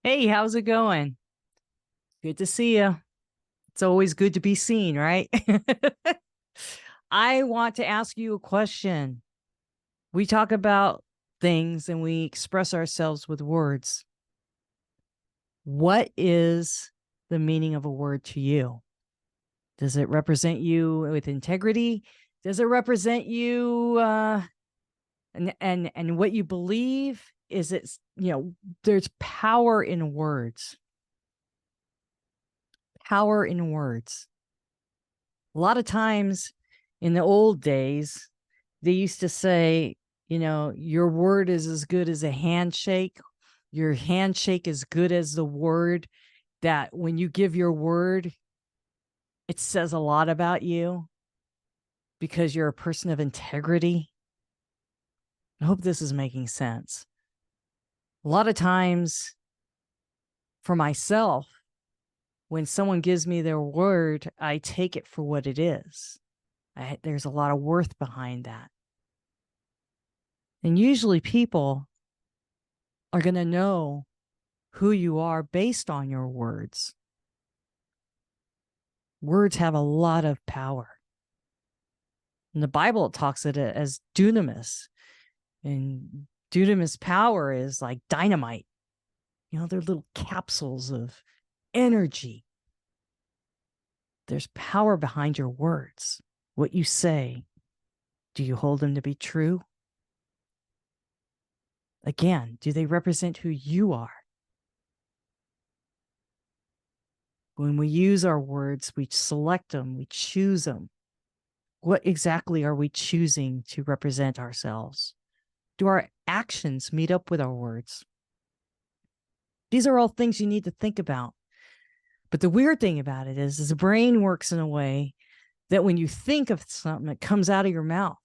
Hey, how's it going? Good to see you. It's always good to be seen, right? I want to ask you a question. We talk about things and we express ourselves with words. What is the meaning of a word to you? Does it represent you with integrity? Does it represent you and what you believe? Is it, there's power in words. Power in words. A lot of times in the old days, they used to say, your word is as good as a handshake. Your handshake is good as the word. That when you give your word, it says a lot about you because you're a person of integrity. I hope this is making sense. A lot of times for myself, when someone gives me their word, I take it for what it is. There's a lot of worth behind that. And usually people are going to know who you are based on your words. Words have a lot of power. In the Bible, it talks it as dunamis. And dunamis power is like dynamite. They're little capsules of energy. There's power behind your words. What you say, do you hold them to be true? Again, do they represent who you are? When we use our words, we select them, we choose them. What exactly are we choosing to represent ourselves? Do our actions meet up with our words? These are all things you need to think about. But the weird thing about it is the brain works in a way that when you think of something, it comes out of your mouth.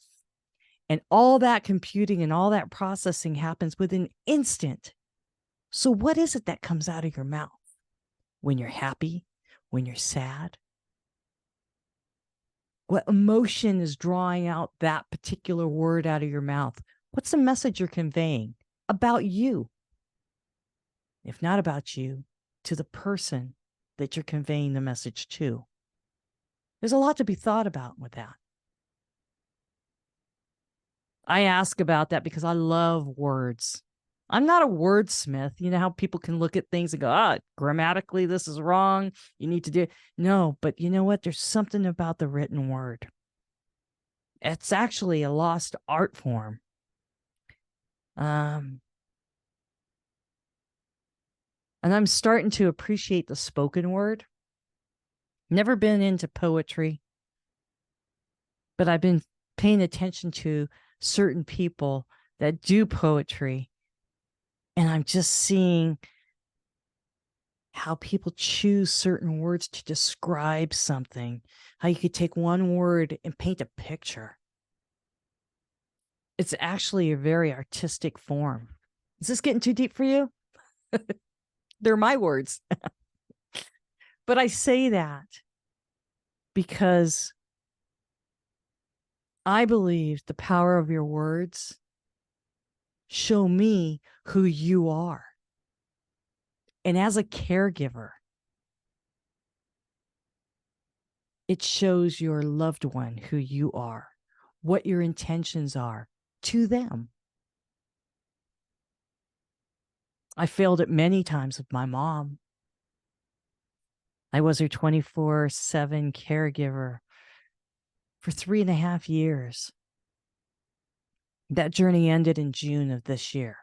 And all that computing and all that processing happens within an instant. So what is it that comes out of your mouth? When you're happy? When you're sad? What emotion is drawing out that particular word out of your mouth? What's the message you're conveying about you? If not about you, to the person that you're conveying the message to. There's a lot to be thought about with that. I ask about that because I love words. I'm not a wordsmith. You know how people can look at things and go, grammatically, this is wrong. You need to do. No, but you know what? There's something about the written word. It's actually a lost art form. And I'm starting to appreciate the spoken word. Never been into poetry, but I've been paying attention to certain people that do poetry. And I'm just seeing how people choose certain words to describe something, how you could take one word and paint a picture. It's actually a very artistic form. Is this getting too deep for you? They're my words. But I say that because I believe the power of your words show me who you are. And as a caregiver, it shows your loved one who you are, what your intentions are to them. I failed it many times with my mom. I was her 24/7 caregiver for 3.5 years. That journey ended in June of this year.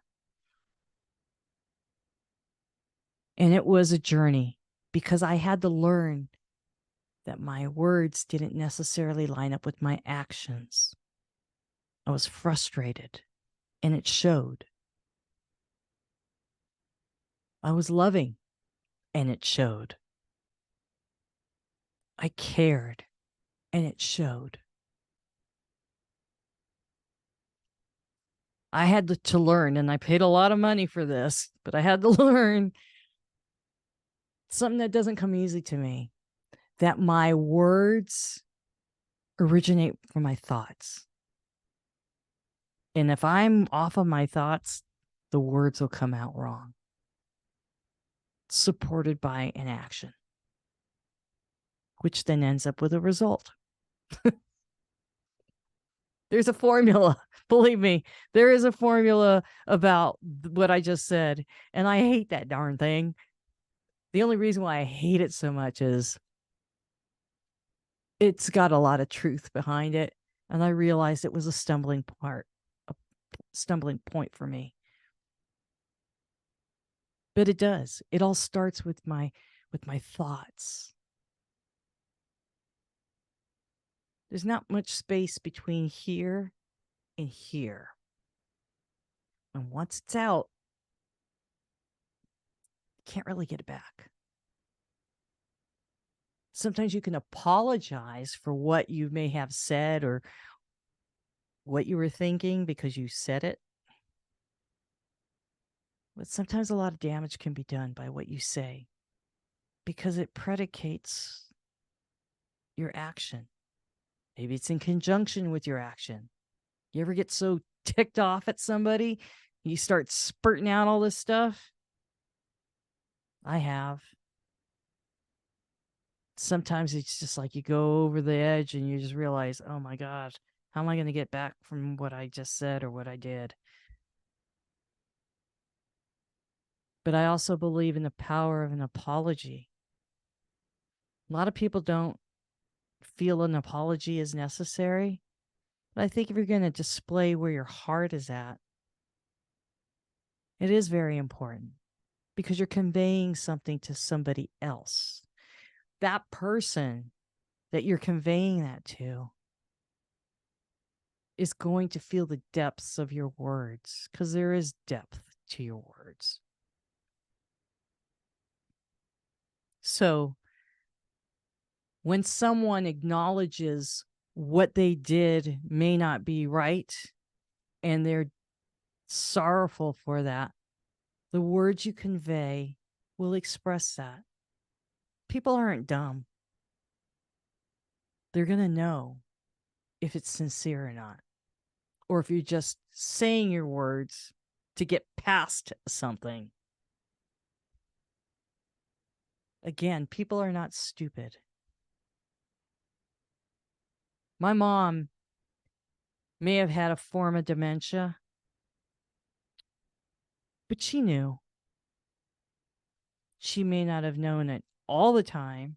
And it was a journey because I had to learn that my words didn't necessarily line up with my actions. I was frustrated, and it showed. I was loving, and it showed. I cared, and it showed. I had to learn, and I paid a lot of money for this, but I had to learn something that doesn't come easy to me, that my words originate from my thoughts. And if I'm off of my thoughts, the words will come out wrong. supported by an action, which then ends up with a result. There's a formula. Believe me, there is a formula about what I just said. And I hate that darn thing. The only reason why I hate it so much is it's got a lot of truth behind it. And I realized it was a stumbling point for me. But it does. It all starts with my thoughts. There's not much space between here and here. And once it's out, you can't really get it back. Sometimes you can apologize for what you may have said or what you were thinking because you said it. But sometimes a lot of damage can be done by what you say because it predicates your action. Maybe it's in conjunction with your action. You ever get so ticked off at somebody, you start spurting out all this stuff? I have. Sometimes it's just like you go over the edge and you just realize, oh my God, how am I going to get back from what I just said or what I did? But I also believe in the power of an apology. A lot of people don't feel an apology is necessary. But I think if you're going to display where your heart is at, it is very important because you're conveying something to somebody else. That person that you're conveying that to is going to feel the depths of your words because there is depth to your words. So when someone acknowledges what they did may not be right and they're sorrowful for that, the words you convey will express that. People aren't dumb. They're going to know if it's sincere or not, or if you're just saying your words to get past something. Again, people are not stupid. My mom may have had a form of dementia, but she knew. She may not have known it all the time.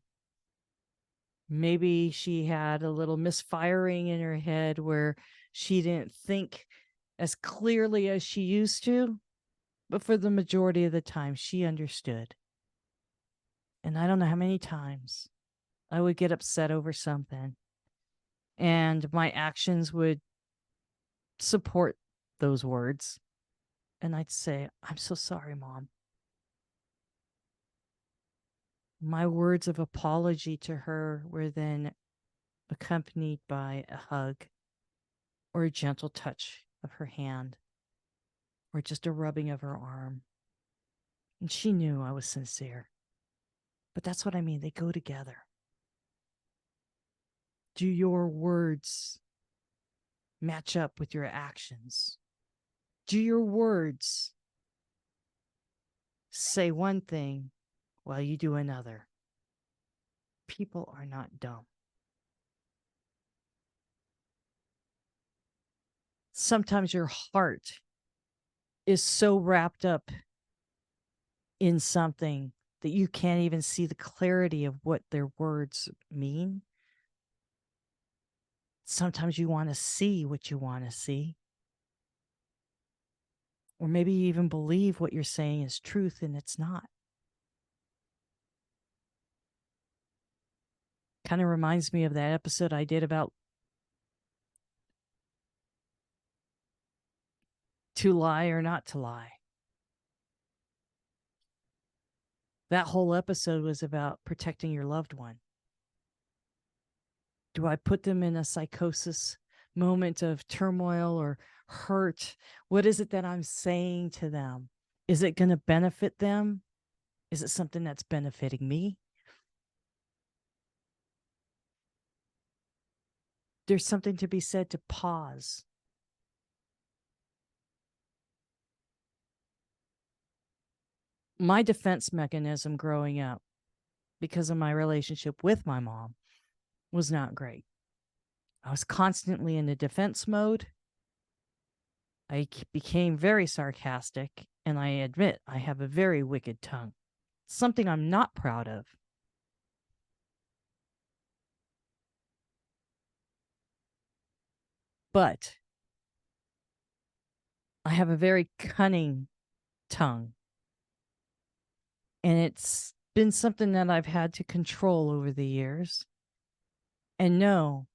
Maybe she had a little misfiring in her head where she didn't think as clearly as she used to, but for the majority of the time, she understood. And I don't know how many times I would get upset over something, and my actions would support those words. And I'd say, I'm so sorry, Mom. My words of apology to her were then accompanied by a hug or a gentle touch of her hand or just a rubbing of her arm. And she knew I was sincere. But that's what I mean. They go together. Do your words match up with your actions? Do your words say one thing while you do another? People are not dumb. Sometimes your heart is so wrapped up in something that you can't even see the clarity of what their words mean. Sometimes you want to see what you want to see. Or maybe you even believe what you're saying is truth and it's not. Kind of reminds me of that episode I did about to lie or not to lie. That whole episode was about protecting your loved one. Do I put them in a psychosis moment of turmoil or hurt? What is it that I'm saying to them? Is it going to benefit them? Is it something that's benefiting me? There's something to be said to pause. my defense mechanism growing up, because of my relationship with my mom, was not great. I was constantly in the defense mode. I became very sarcastic, and I admit I have a very wicked tongue, something I'm not proud of. But I have a very cunning tongue, and it's been something that I've had to control over the years and know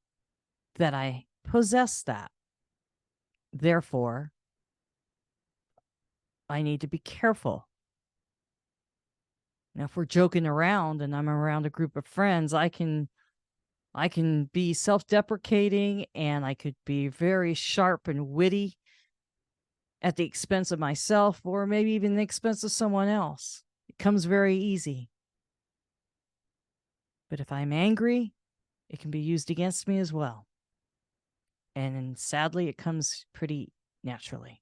that I possess that. Therefore, I need to be careful. Now, if we're joking around and I'm around a group of friends, I can be self-deprecating, and I could be very sharp and witty at the expense of myself, or maybe even the expense of someone else. It comes very easy. But if I'm angry, it can be used against me as well. And sadly, it comes pretty naturally.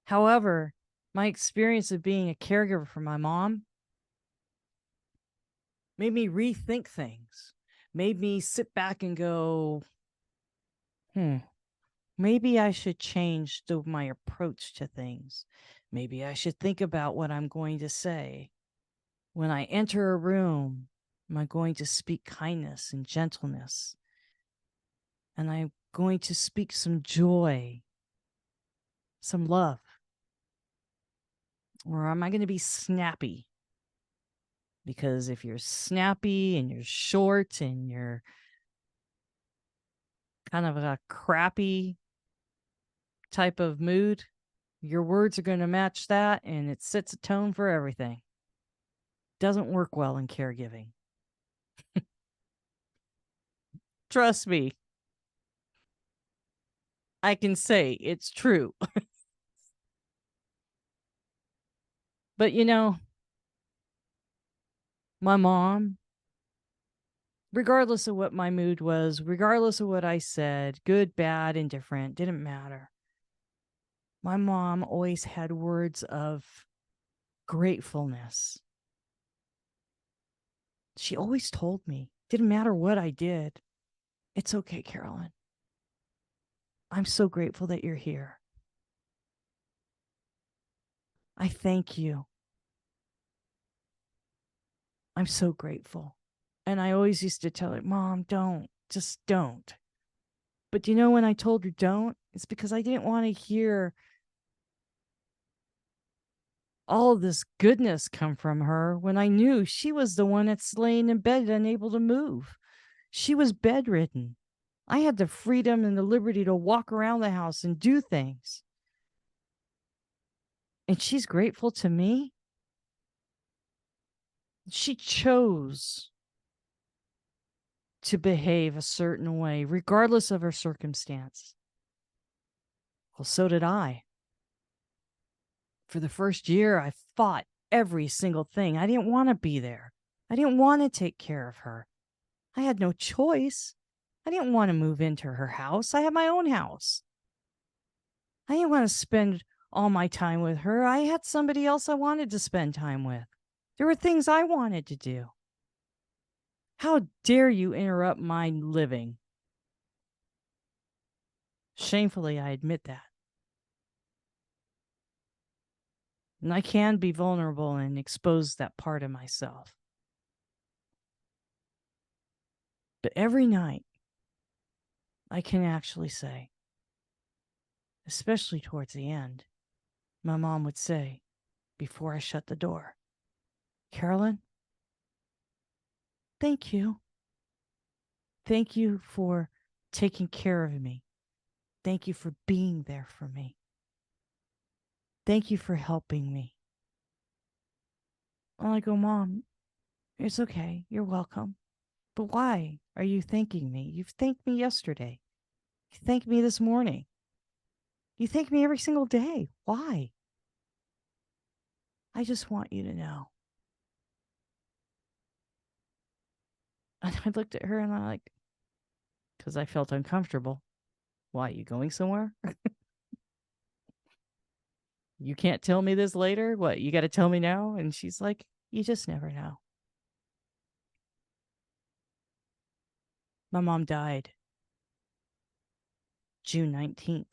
However, my experience of being a caregiver for my mom made me rethink things, made me sit back and go, maybe I should change my approach to things. Maybe I should think about what I'm going to say. When I enter a room, am I going to speak kindness and gentleness? And I'm going to speak some joy, some love? Or am I going to be snappy? Because if you're snappy and you're short and you're kind of a crappy type of mood, your words are going to match that, and it sets a tone for everything. Doesn't work well in caregiving. Trust me. I can say it's true. But my mom, regardless of what my mood was, regardless of what I said, good, bad, indifferent, didn't matter. My mom always had words of gratefulness. She always told me, didn't matter what I did, it's okay, Carolyn. I'm so grateful that you're here. I thank you. I'm so grateful. And I always used to tell her, Mom, don't, just don't. But when I told her don't, it's because I didn't want to hear all of this goodness come from her when I knew she was the one that's laying in bed unable to move. She was bedridden. I had the freedom and the liberty to walk around the house and do things. And she's grateful to me. She chose to behave a certain way, regardless of her circumstance. Well, so did I. For the first year, I fought every single thing. I didn't want to be there. I didn't want to take care of her. I had no choice. I didn't want to move into her house. I had my own house. I didn't want to spend all my time with her. I had somebody else I wanted to spend time with. There were things I wanted to do. How dare you interrupt my living? Shamefully, I admit that. And I can be vulnerable and expose that part of myself. But every night, I can actually say, especially towards the end, my mom would say, before I shut the door, Carolyn, thank you. Thank you for taking care of me. Thank you for being there for me. Thank you for helping me. And I go, Mom, it's okay. You're welcome. But why are you thanking me? You've thanked me yesterday. You thanked me this morning. You thank me every single day. Why? I just want you to know. And I looked at her and I'm like, because I felt uncomfortable. Why, you going somewhere? You can't tell me this later? What, you got to tell me now? And she's like, you just never know. My mom died June 19th,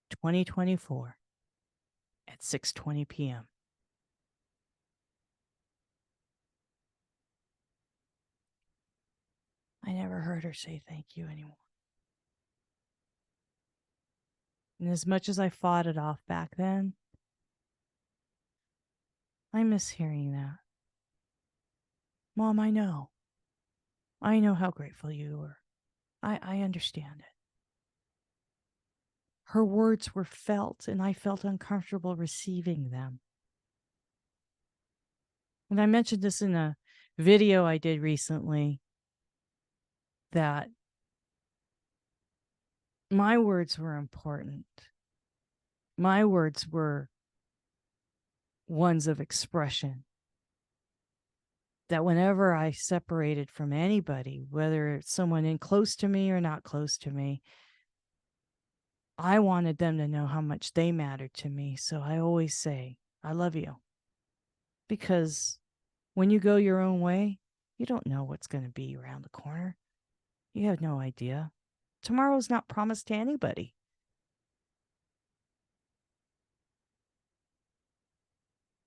2024 at 6:20 p.m. I never heard her say thank you anymore. And as much as I fought it off back then, I miss hearing that. Mom, I know. I know how grateful you were. I understand it. Her words were felt, and I felt uncomfortable receiving them. And I mentioned this in a video I did recently that my words were important. My words were ones of expression. That whenever I separated from anybody, whether it's someone in close to me or not close to me, I wanted them to know how much they mattered to me. So I always say, I love you. Because when you go your own way, you don't know what's going to be around the corner. You have no idea. Tomorrow's not promised to anybody.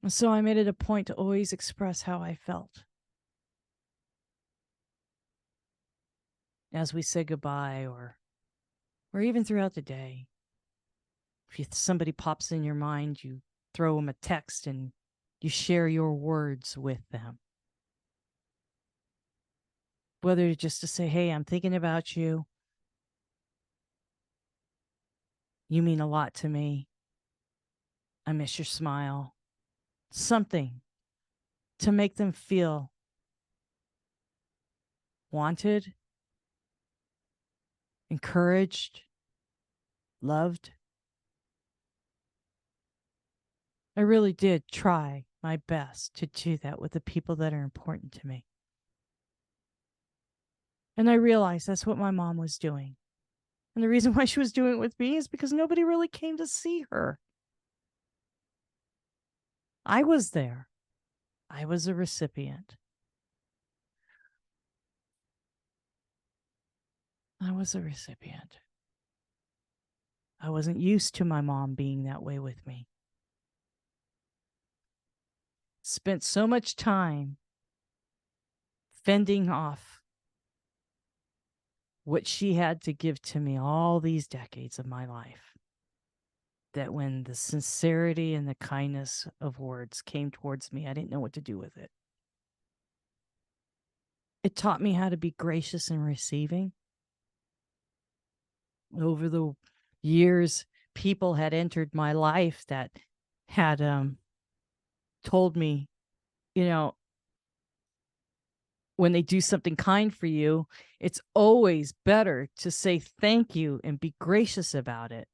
And so I made it a point to always express how I felt. As we say goodbye or even throughout the day. If somebody pops in your mind, you throw them a text and you share your words with them. Whether just to say, hey, I'm thinking about you. You mean a lot to me. I miss your smile. Something to make them feel wanted, encouraged, loved. I really did try my best to do that with the people that are important to me. And I realized that's what my mom was doing. And the reason why she was doing it with me is because nobody really came to see her. I was there. I was a recipient. I was a recipient. I wasn't used to my mom being that way with me. Spent so much time fending off what she had to give to me all these decades of my life, that when the sincerity and the kindness of words came towards me, I didn't know what to do with it. It taught me how to be gracious in receiving. Over the years, people had entered my life that had told me, you know, when they do something kind for you, it's always better to say thank you and be gracious about it.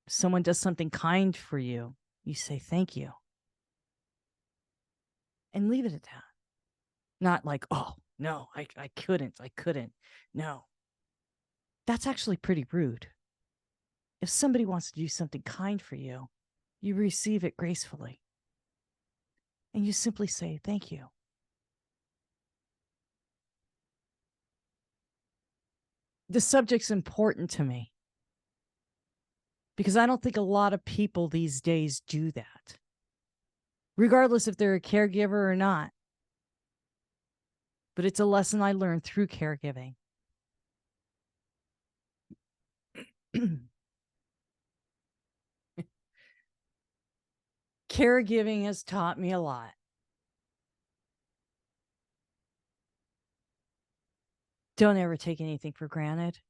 If someone does something kind for you, you say thank you and leave it at that. Not like, oh, no, I couldn't. No, that's actually pretty rude. If somebody wants to do something kind for you, you receive it gracefully. And you simply say thank you. The subject's important to me because I don't think a lot of people these days do that, regardless if they're a caregiver or not. But it's a lesson I learned through caregiving. Caregiving has taught me a lot. Don't ever take anything for granted.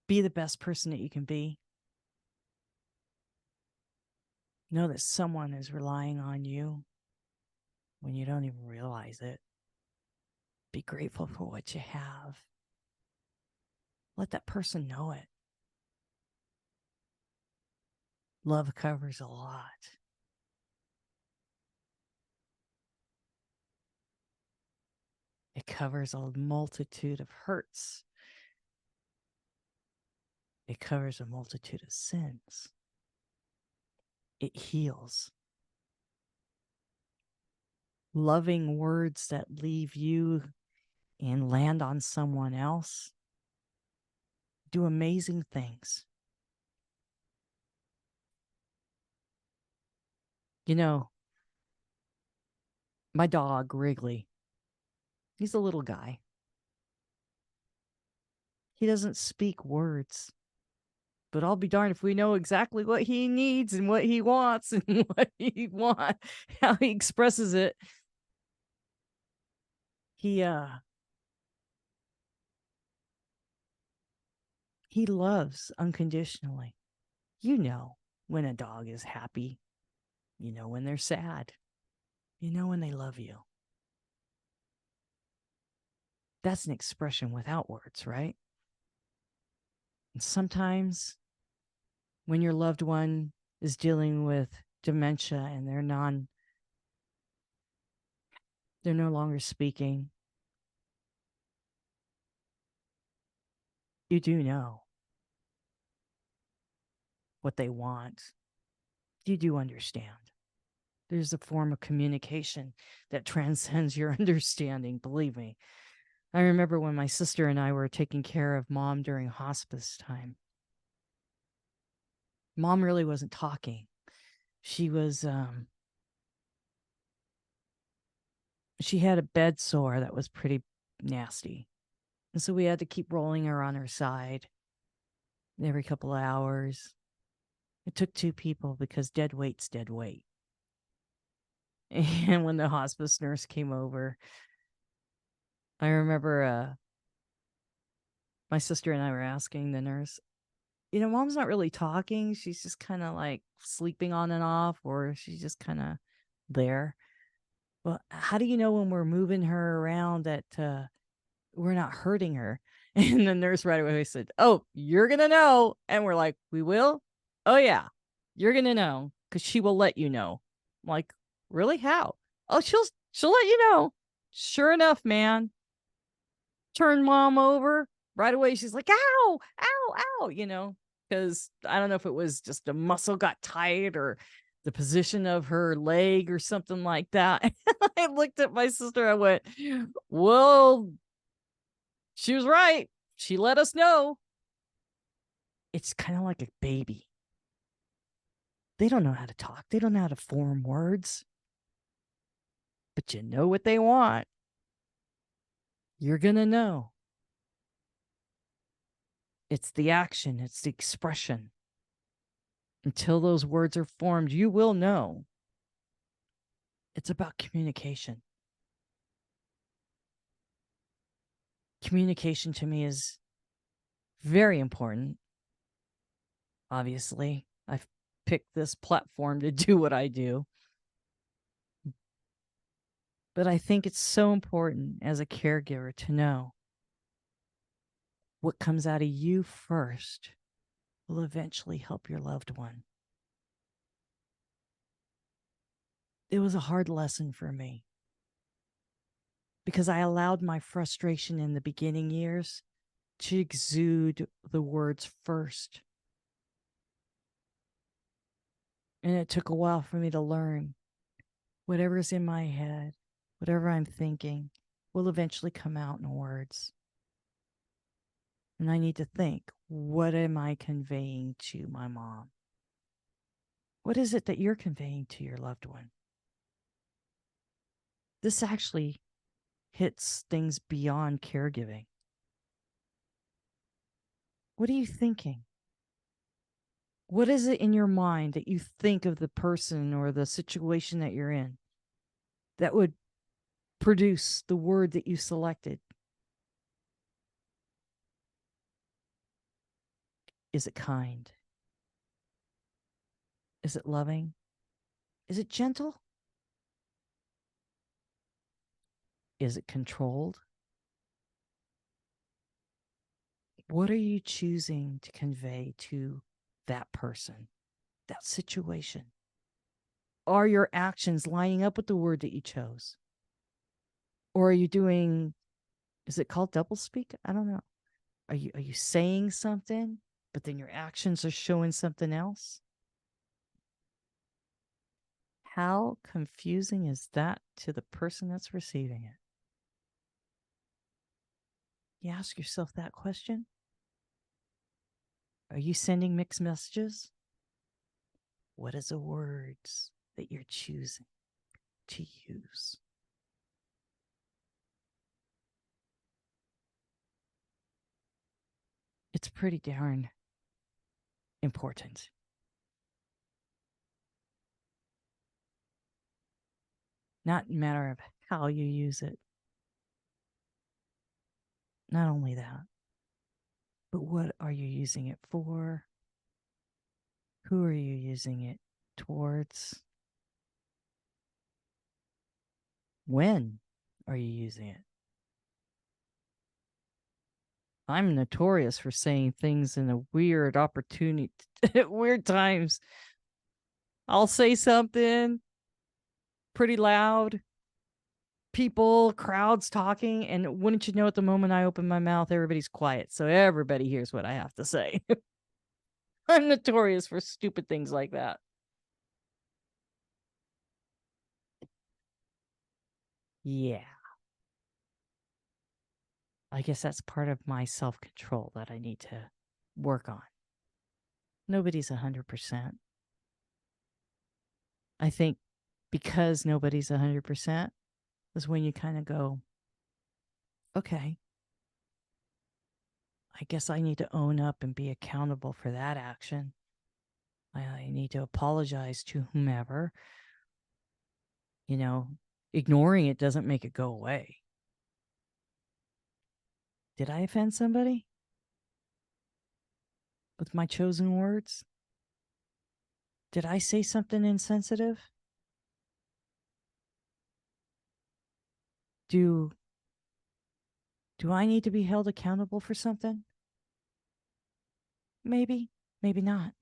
Be the best person that you can be. Know that someone is relying on you when you don't even realize it. Be grateful for what you have. Let that person know it. Love covers a lot. It covers a multitude of hurts It covers a multitude of sins. It heals. Loving words that leave you and land on someone else do amazing things. You know, my dog, Wrigley, he's a little guy. He doesn't speak words, but I'll be darned if we know exactly what he needs and what he wants and how he expresses it. He loves unconditionally. You know when a dog is happy. You know when they're sad. You know when they love you. That's an expression without words, right? And sometimes when your loved one is dealing with dementia and they're no longer speaking, you do know what they want. You do understand. There's a form of communication that transcends your understanding, believe me. I remember when my sister and I were taking care of Mom during hospice time. Mom really wasn't talking. She was she had a bed sore that was pretty nasty. And so we had to keep rolling her on her side every couple of hours. It took two people because dead weight's dead weight. And when the hospice nurse came over, I remember my sister and I were asking the nurse, Mom's not really talking. She's just kind of like sleeping on and off, or she's just kind of there. Well, how do you know when we're moving her around that we're not hurting her? And the nurse right away said, "Oh, you're going to know." And we're like, "We will?" "Oh, yeah, you're going to know because she will let you know." I'm like, "Really? How?" "Oh, she'll let you know." Sure enough, man. Turn Mom over right away. She's like, "Ow, ow, ow," because I don't know if it was just a muscle got tight or the position of her leg or something like that. I looked at my sister. I went, "Well, she was right. She let us know." It's kind of like a baby. They don't know how to talk. They don't know how to form words, but you know what they want. You're going to know. It's the action. It's the expression. Until those words are formed, you will know. It's about communication. Communication to me is very important. Obviously, I've picked this platform to do what I do. But I think it's so important as a caregiver to know what comes out of you first will eventually help your loved one. It was a hard lesson for me because I allowed my frustration in the beginning years to exude the words first. And it took a while for me to learn whatever's in my head, whatever I'm thinking, will eventually come out in words. And I need to think, what am I conveying to my mom? What is it that you're conveying to your loved one? This actually hits things beyond caregiving. What are you thinking? What is it in your mind that you think of the person or the situation that you're in that would produce the word that you selected? Is it kind? Is it loving? Is it gentle? Is it controlled? What are you choosing to convey to that person, that situation? Are your actions lining up with the word that you chose? Or are you doing, is it called doublespeak? I don't know. Are you saying something, but then your actions are showing something else. How confusing is that to the person that's receiving it? You ask yourself that question. Are you sending mixed messages? What is the words that you're choosing to use? It's pretty darn important. Not a matter of how you use it. Not only that, but what are you using it for? Who are you using it towards? When are you using it? I'm notorious for saying things in a weird opportunity at weird times. I'll say something pretty loud, people, crowds talking, and wouldn't you know, at the moment I open my mouth, everybody's quiet, so everybody hears what I have to say. I'm notorious for stupid things like that. Yeah. I guess that's part of my self-control that I need to work on. Nobody's 100%. I think because nobody's 100% is when you kind of go, okay, I guess I need to own up and be accountable for that action. I need to apologize to whomever. You know, ignoring it doesn't make it go away. Did I offend somebody with my chosen words? Did I say something insensitive? Do I need to be held accountable for something? Maybe, maybe not.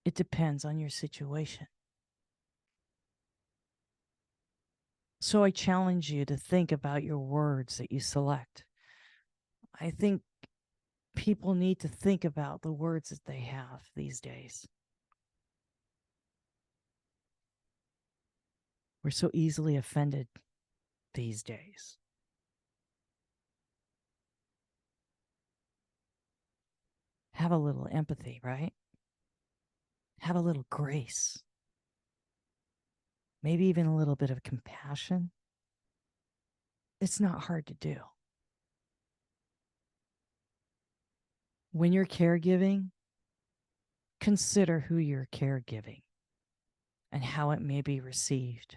It depends on your situation. So I challenge you to think about your words that you select. I think people need to think about the words that they have these days. We're so easily offended these days. Have a little empathy, right? Have a little grace. Maybe even a little bit of compassion. It's not hard to do. When you're caregiving, consider who you're caregiving and how it may be received,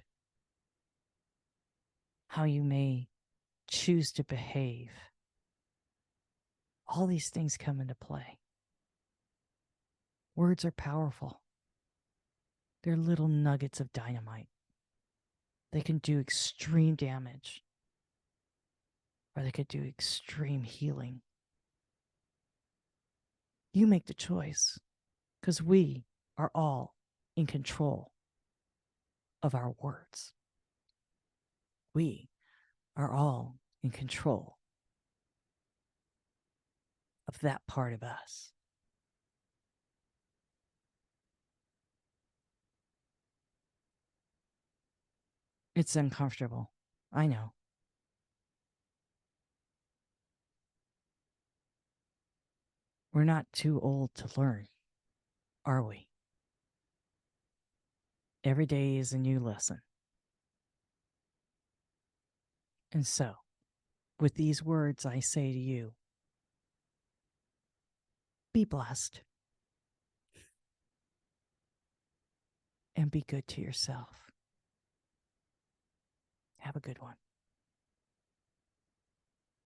how you may choose to behave. All these things come into play. Words are powerful. They're little nuggets of dynamite. They can do extreme damage, or they could do extreme healing. You make the choice, because we are all in control of our words. We are all in control of that part of us. It's uncomfortable. I know. We're not too old to learn, are we? Every day is a new lesson. And so, with these words, I say to you, be blessed and be good to yourself. Have a good one.